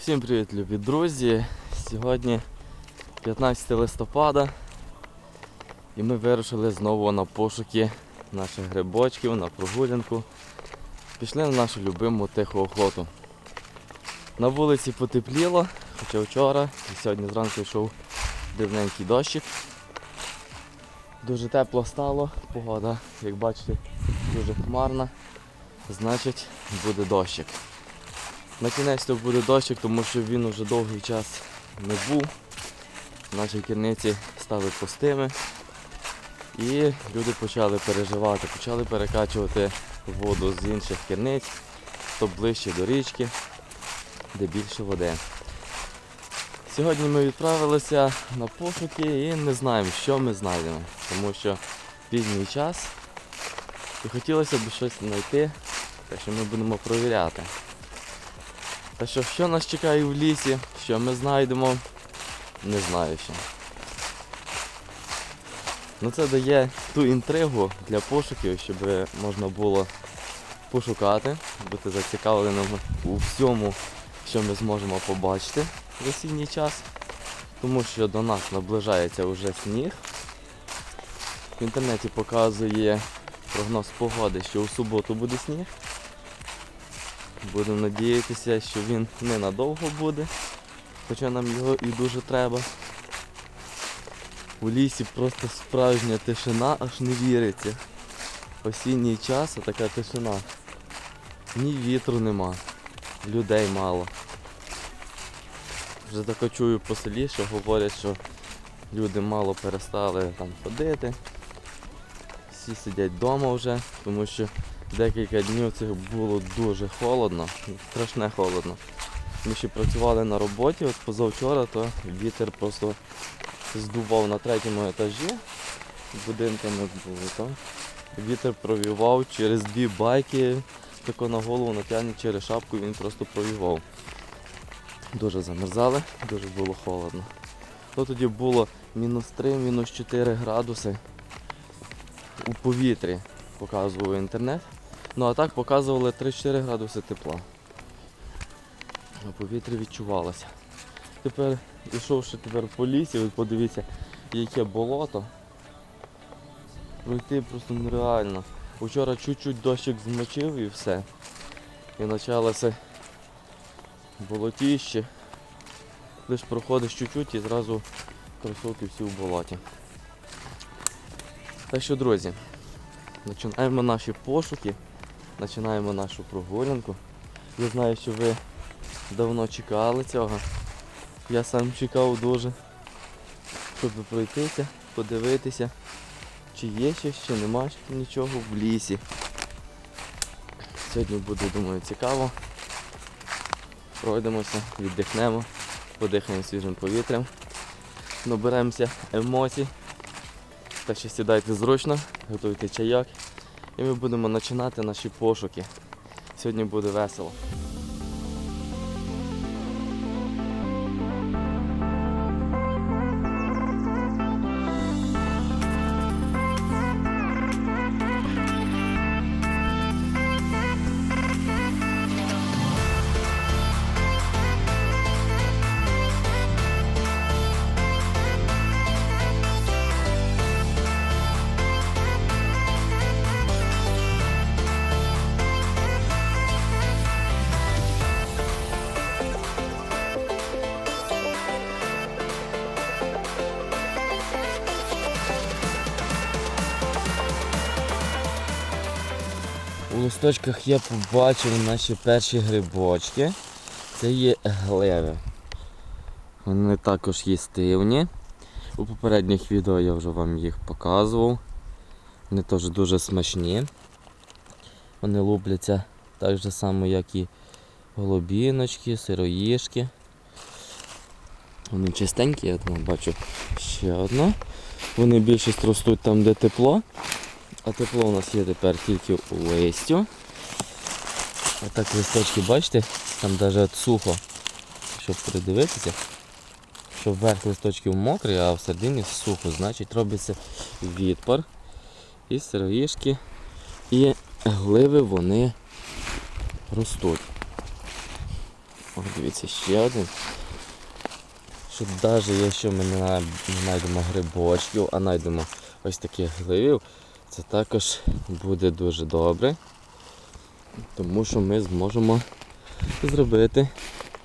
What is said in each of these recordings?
Всім привіт, любі друзі! Сьогодні 15 листопада і ми вирушили знову на пошуки наших грибочків, на прогулянку. Пішли на нашу любиму тиху охоту. На вулиці потепліло, хоча вчора і сьогодні зранку йшов дрібненький дощик. Дуже тепло стало, погода, як бачите, дуже хмарна, значить буде дощик. На кінець то буде дощик, тому що він вже довгий час не був. Наші керниці стали пустими і люди почали переживати, почали перекачувати воду з інших керниць, то ближче до річки, де більше води. Сьогодні ми відправилися на пошуки і не знаємо, що ми знайдемо, тому що пізній час і хотілося б щось знайти, так що ми будемо перевіряти. Та що нас чекає в лісі, що ми знайдемо, не знаю ще. Ну це дає ту інтригу для пошуків, щоб можна було пошукати, бути зацікавленим у всьому, що ми зможемо побачити в осінній час. Тому що до нас наближається вже сніг. В інтернеті показує прогноз погоди, що у суботу буде сніг. Будемо надіятися, що він ненадовго буде, хоча нам його і дуже треба. У лісі просто справжня тишина, аж не віриться. Осінній час, а така тишина. Ні вітру нема, людей мало. Вже таке чую по селі, що говорять, що люди мало перестали там ходити. Всі сидять вдома вже, тому що декілька днів це було дуже холодно, страшне холодно. Ми ще працювали на роботі, от позавчора то вітер просто здував на третьому етажі, будинками було там. Вітер провівав через дві байки, тако на голову натягне через шапку, він просто провівав. Дуже замерзали, дуже було холодно. То тоді було -3, -4 градуси у повітрі, показував інтернет. Ну а так показували 3-4 градуси тепла. На повітрі відчувалося. Тепер, ішовши по лісі, ви подивіться, яке болото. Пройти просто нереально. Вчора чуть-чуть дощик змочив і все. І почалося болотіще. Лиш проходиш чуть-чуть і зразу кросовки всі в болоті. Так що, друзі, починаємо наші пошуки, починаємо нашу прогулянку. Я знаю, що ви давно чекали цього. Я сам чекав дуже, щоб пройтися, подивитися, чи є щось, чи нема нічого в лісі. Сьогодні буде, думаю, цікаво. Пройдемося, віддихнемо, подихаємо свіжим повітрям, наберемося емоцій. Так що сідайте зручно, готуйте чайок і ми будемо починати наші пошуки. Сьогодні буде весело. У листочках я побачив наші перші грибочки. Це є гливи. Вони також їстивні. У попередніх відео я вже вам їх показував. Вони теж дуже смачні. Вони лупляться так же само, як і голубіночки, сироїшки. Вони чистенькі, я там бачу ще одну. Вони більшість ростуть там, де тепло. А тепло у нас є тепер тільки у листю. А так листочки, бачите, там навіть сухо, щоб придивитися, що верх листочків мокрий, а всередині сухо, значить робиться відпар. І сироїшки, і гливи вони ростуть. О, дивіться, ще один. Що навіть якщо ми не знайдемо грибочків, а знайдемо ось таких гливів, це також буде дуже добре. Тому що ми зможемо зробити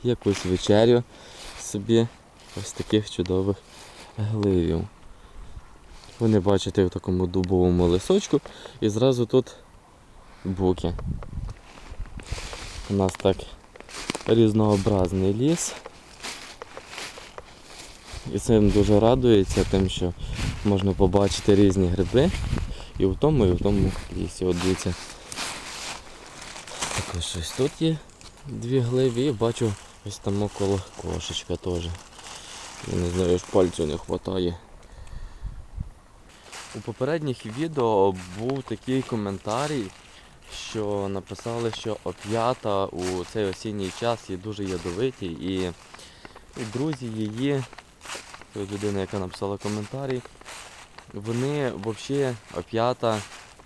якусь вечерю собі ось таких чудових гливів. Вони, бачите, в такому дубовому лисочку і зразу тут буки. У нас так різнообразний ліс. І це дуже радується тим, що можна побачити різні гриби і в тому лісі. От дивіться, також ось тут є дві гливі і бачу ось там около кошечка теж. Я не знаю, аж пальцю не вистачає. У попередніх відео був такий коментарій, що написали, що оп'ята у цей осінній час є дуже ядовиті і друзі її, людина, яка написала коментарі, вони взагалі оп'ята,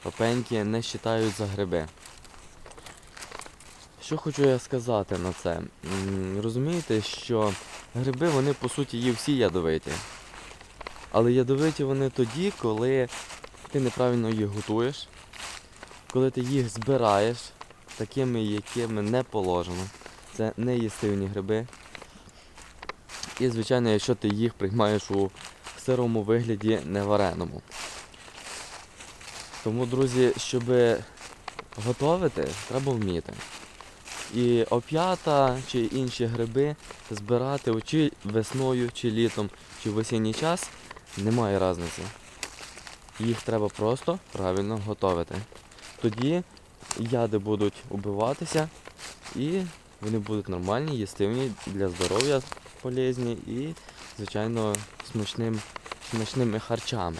опеньки не вважають за гриби. Що хочу я сказати на це? Розумієте, що гриби, вони по суті є всі ядовиті. Але ядовиті вони тоді, коли ти неправильно їх готуєш, коли ти їх збираєш такими, якими не положено. Це не їстивні гриби. І, звичайно, якщо ти їх приймаєш у сирому вигляді, не вареному. Тому, друзі, щоб готувати, треба вміти. І оп'ята чи інші гриби збирати чи весною, чи літом, чи в осінній час немає різниці. Їх треба просто правильно готувати. Тоді яди будуть убиватися і вони будуть нормальні, їстивні, для здоров'я полезні і, звичайно, смачними харчами.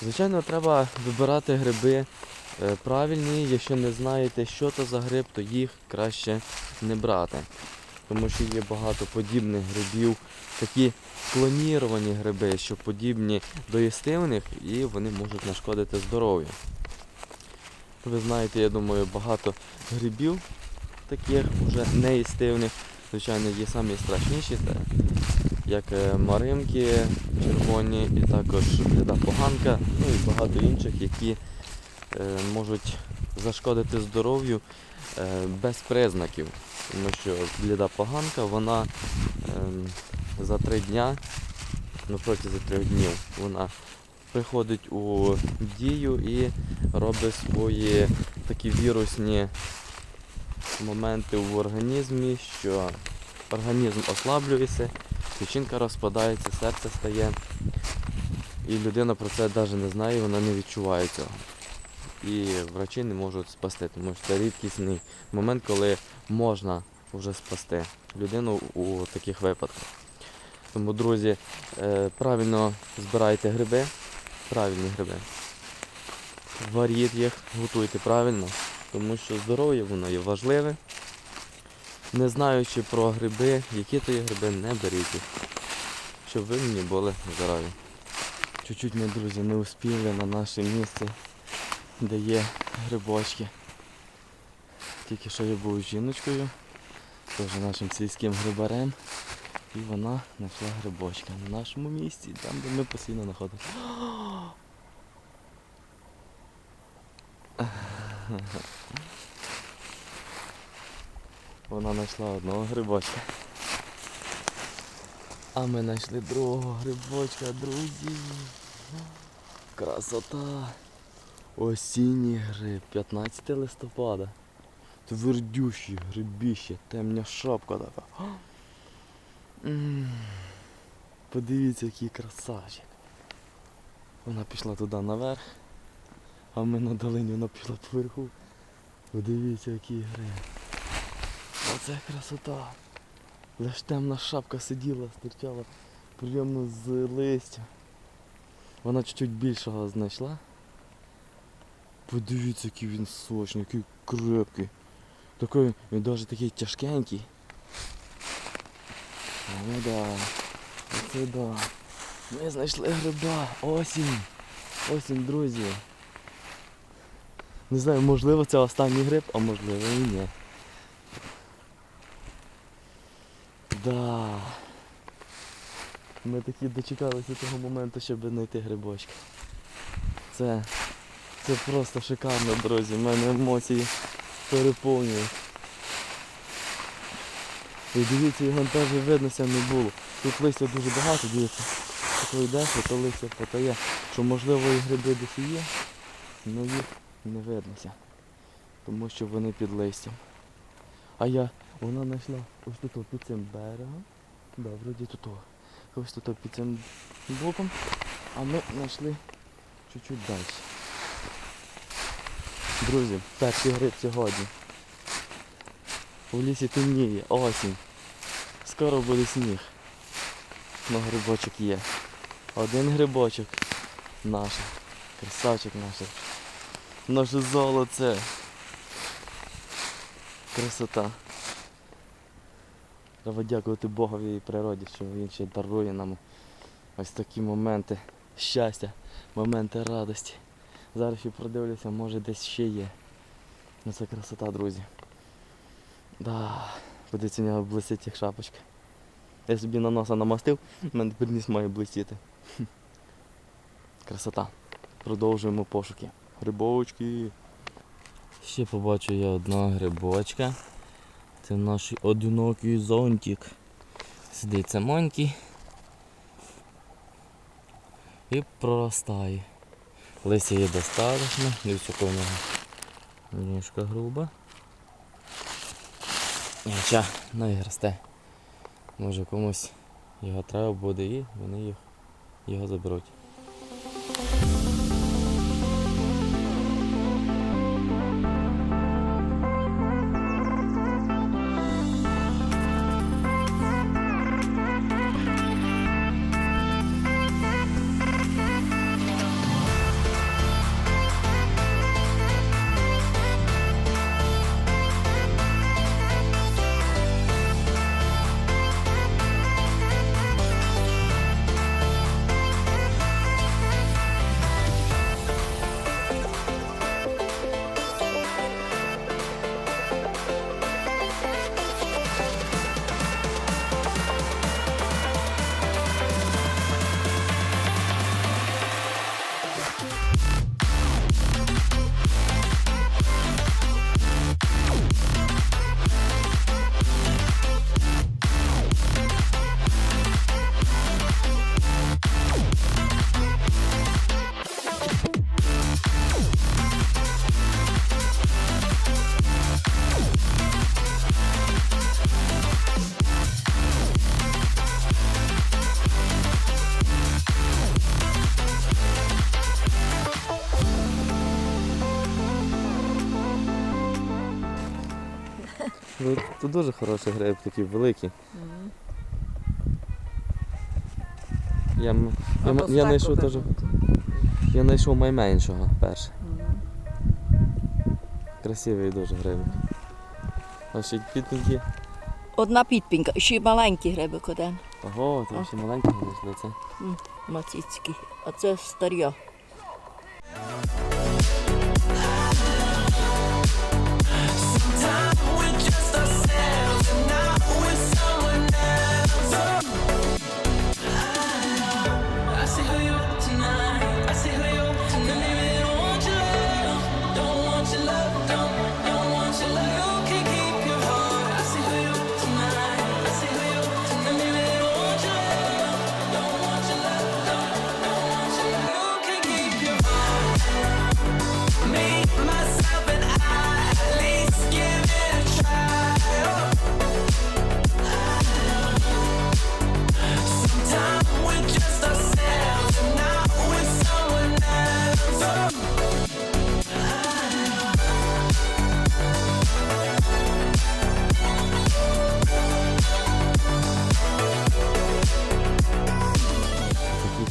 Звичайно, треба вибирати гриби правильні. Якщо не знаєте, що це за гриб, то їх краще не брати. Тому що є багато подібних грибів, такі клоніровані гриби, що подібні до їстивних і вони можуть нашкодити здоров'ю. Ви знаєте, я думаю, багато грибів таких вже неїстивних. Звичайно, є самі страшніші, це як маримки червоні і також бліда поганка, ну і багато інших, які можуть зашкодити здоров'ю без признаків. Тому що бліда поганка, вона за 3 дня, протягом 3 днів, вона приходить у дію і робить свої такі вірусні моменти в організмі, що організм ослаблюється, печінка розпадається, серце стає. І людина про це навіть не знає, вона не відчуває цього. І врачі не можуть спасти, тому що це рідкісний момент, коли можна вже спасти людину у таких випадках. Тому, друзі, правильно збирайте гриби, правильні гриби. Варіть їх, готуйте правильно, тому що здоров'я воно є важливе. Не знаючи про гриби, які то є гриби, не беріть їх, щоб ви мені були здорові. Чуть-чуть ми, друзі, не успіли на наше місце, де є грибочки. Тільки що я був з жіночкою, теж нашим сільським грибарем, і вона знайшла грибочки на нашому місці, там, де ми постійно знаходимося. Вона знайшла одного грибочка. А ми знайшли другого грибочка, друзі. Красота. Осінній гриб, 15 листопада. Твердющий грибіще, темна шапка така. Подивіться, який красавчик. Вона пішла туди наверх, а ми на долині, вона пішла поверху. Подивіться, який гриб. Оце красота. Лиш темна шапка сиділа, стирчала прямо з листя. Вона чуть-чуть більшого знайшла. Подивіться, який він сочний, який крепкий. Такий, він навіть такий тяжкенький. Ну да, оце да. Ми знайшли гриба. Осінь. Осінь, друзі. Не знаю, можливо це останній гриб, а можливо і ні. Да. Ми такі дочекалися того моменту, щоб знайти грибочки. Це просто шикарно, друзі. У мене емоції переповнюють. І дивіться, його теж виднося не було. Тут листя дуже багато, дивіться. Коли йдеш, то листя потає, що можливо і гриби десь і є, але їх не виднося, тому що вони під листям. А вона знайшла ось тут під цим берегом, да, вроді тут, ось тут під цим боком, а ми знайшли чуть-чуть далі. Друзі, перший гриб сьогодні. У лісі темніє, осінь. Скоро буде сніг. Но грибочок є. Один грибочок наш. Красавчик наш. Наше золоце. Красота. Треба дякувати Богові і природі, що він ще дарує нам ось такі моменти щастя, моменти радості. Зараз ще продивлюся, може десь ще є. Ну це красота, друзі. Да, подивіться, у нього блистить як шапочка. Я собі на носа намастив, в мене тепер ніс має блистіти. Красота. Продовжуємо пошуки. Грибочки. Ще побачу я одного грибочка. Це наш одинокий зонтик. Сидить самонький і проростає. Листя є достатньо, дивіться, у нього ніжка груба. Хоча, ну і росте. Може комусь його треба буде і вони його заберуть. Тут дуже хороший гриб, такий великий. Я знайшов теж. Я знайшов найменшого перше. Красивий дуже грибик. А ще підпінки. Одна підпінка, ще маленький грибик один. Ого, там ще маленький знайшли це. Мацицький. А це старя.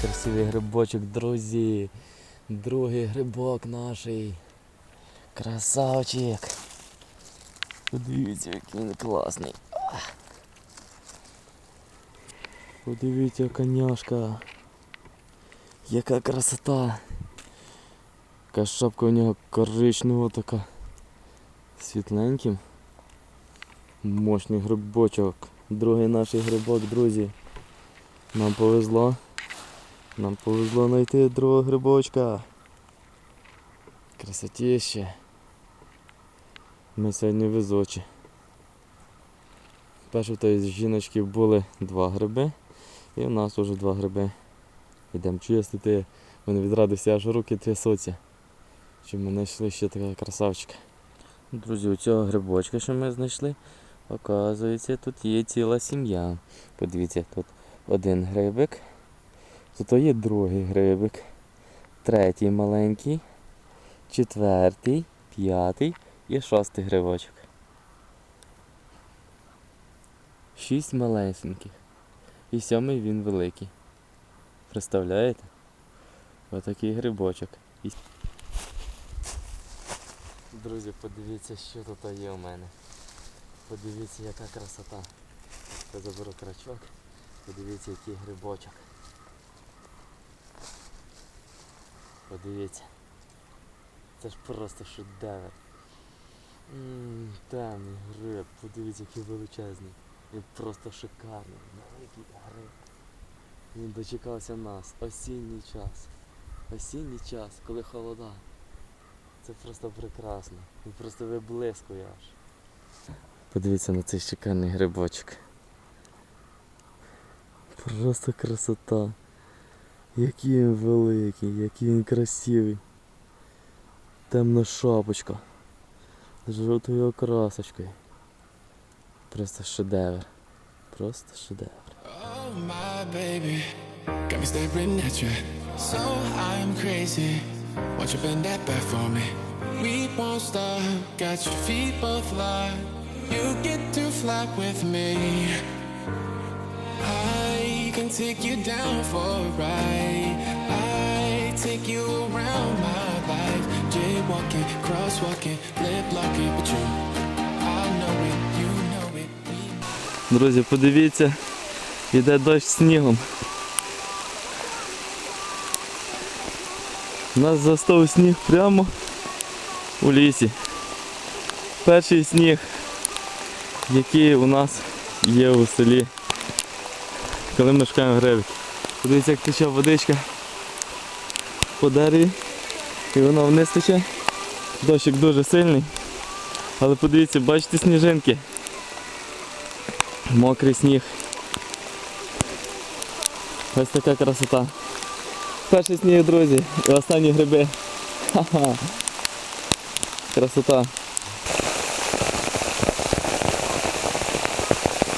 Красивий грибочок, друзі. Другий грибок наш. Красавчик. Подивіться, який він класний. Подивіться, коняшка. Яка красота. Яка шапка у нього коричнева така. Світленьким. Мощний грибочок. Другий наш грибок, друзі. Нам повезло. Нам повезло знайти другого грибочка. Красотіще. Ми сьогодні везучі. Перше в тої жіночки були 2 гриби. І у нас вже 2 гриби. Йдемо чистити. Вони від радості аж руки трясуться. Що ми знайшли ще такого красавчика. Друзі, у цього грибочка, що ми знайшли, оказується, тут є ціла сім'я. Подивіться, тут 1 грибик, тут є другий грибик, 3 маленький, 4, 5 і 6 грибочок. 6 малесеньких. І 7 він великий. Представляєте? Отакий грибочок. Друзі, подивіться, що тут є у мене. Подивіться, яка красота. Я заберу крачок. Подивіться, який грибочок. Подивіться. Це ж просто шедевр. Темний гриб. Подивіться, який величезний. Він просто шикарний. Великий гриб. Він дочекався нас. Осінній час. Осінній час, коли холода. Це просто прекрасно. Він просто виблискує аж. Подивіться на цей шикарний грибочок. Просто красота. Який він великий, який він красивий. Темна шапочка. З жовтою окрасочкою. Просто шедевр. Просто шедевр. Oh my baby, got me staring at you. So I'm crazy. Won't you bend that back for me? We won't stop. Got your feet both locked. You get to fly with me. I can take you down for a ride. I take you around my life. Jaywalking, crosswalking, lip locking, but you, I know it, you know it. Друзі, подивіться, йде дощ з снігом. Нас застав сніг прямо у лісі. Перший сніг, який у нас є у селі, коли ми шукаємо грибки. Подивіться, як тече водичка по дереві, і вона вниз тече. Дощик дуже сильний, але подивіться, бачите сніжинки. Мокрий сніг. Ось така красота. Перший сніг, друзі, і останні гриби. Ха-ха. Красота.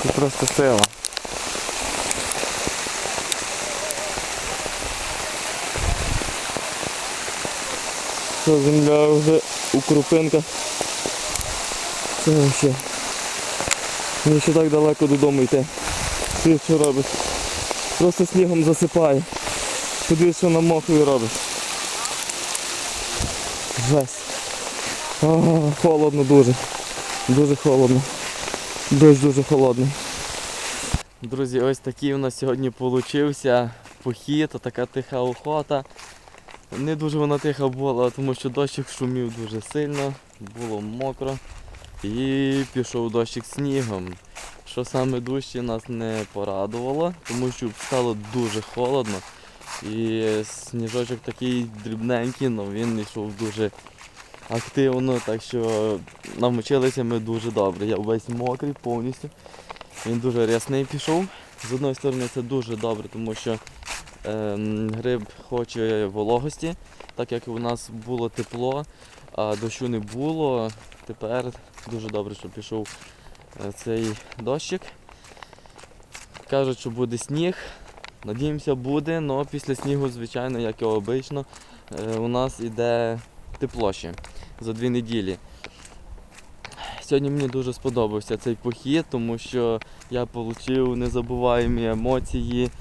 Це просто сила. Що, земля вже у крупинках. Це взагалі. Мені ще так далеко додому йти. Ти що робиш? Просто снігом засипає. Подивись, що намокою робить. Жесть. Холодно дуже. Дуже холодно. Дощ дуже холодний. Друзі, ось такий у нас сьогодні получився похід, така тиха охота. Не дуже вона тиха була, тому що дощик шумів дуже сильно, було мокро. І пішов дощик снігом. Що саме дужче нас не порадувало, тому що стало дуже холодно. І сніжочок такий дрібненький, але він йшов дуже активно, так що намочилися ми дуже добре. Я весь мокрий повністю. Він дуже рясний пішов. З одної сторони це дуже добре, тому що гриб хоче вологості, так як у нас було тепло, а дощу не було. Тепер дуже добре, що пішов цей дощик. Кажуть, що буде сніг. Надіємося, буде, але після снігу, звичайно, як і обично, у нас іде тепло ще за 2 неділі. Сьогодні мені дуже сподобався цей похід, тому що я отримав незабуваємі емоції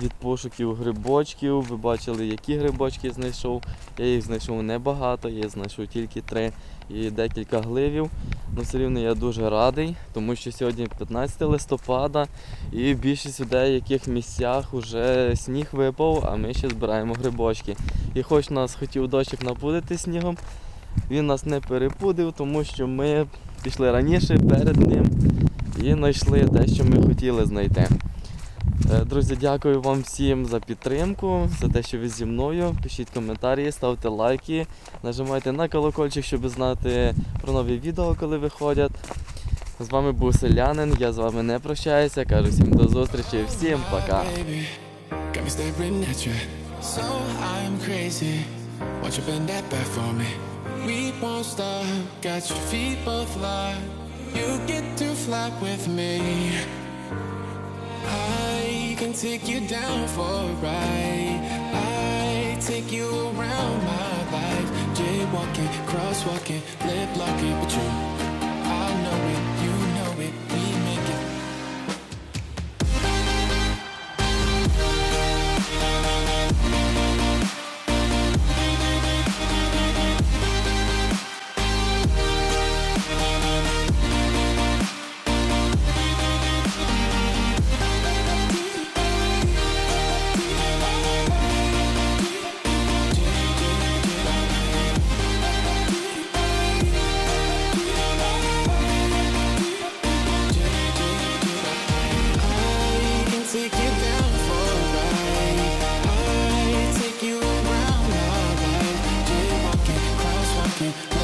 від пошуків грибочків. Ви бачили, які грибочки знайшов. Я їх знайшов небагато, я знайшов тільки 3 і декілька гливів. Але все рівно я дуже радий, тому що сьогодні 15 листопада і в більшість у деяких місцях вже сніг випав, а ми ще збираємо грибочки. І хоч нас хотів дощик напудити снігом, він нас не перепудив, тому що ми пішли раніше перед ним і знайшли те, що ми хотіли знайти. Друзі, дякую вам всім за підтримку, за те, що ви зі мною. Пишіть коментарі, ставте лайки, нажимайте на колокольчик, щоб знати про нові відео, коли виходять. З вами був Селянин, я з вами не прощаюся, кажу всім до зустрічі, всім пока. Baby, got me staring at you. So I'm crazy. Won't you bend that back for me? We won't stop. Got your feet both locked. You get to fly with me. I can take you down for a ride. I take you around my life. Jaywalking, crosswalking, lip locking, but you, I know it, you know it. We make it. Take you down for a ride. I take you around my life. Jaywalking, crosswalking.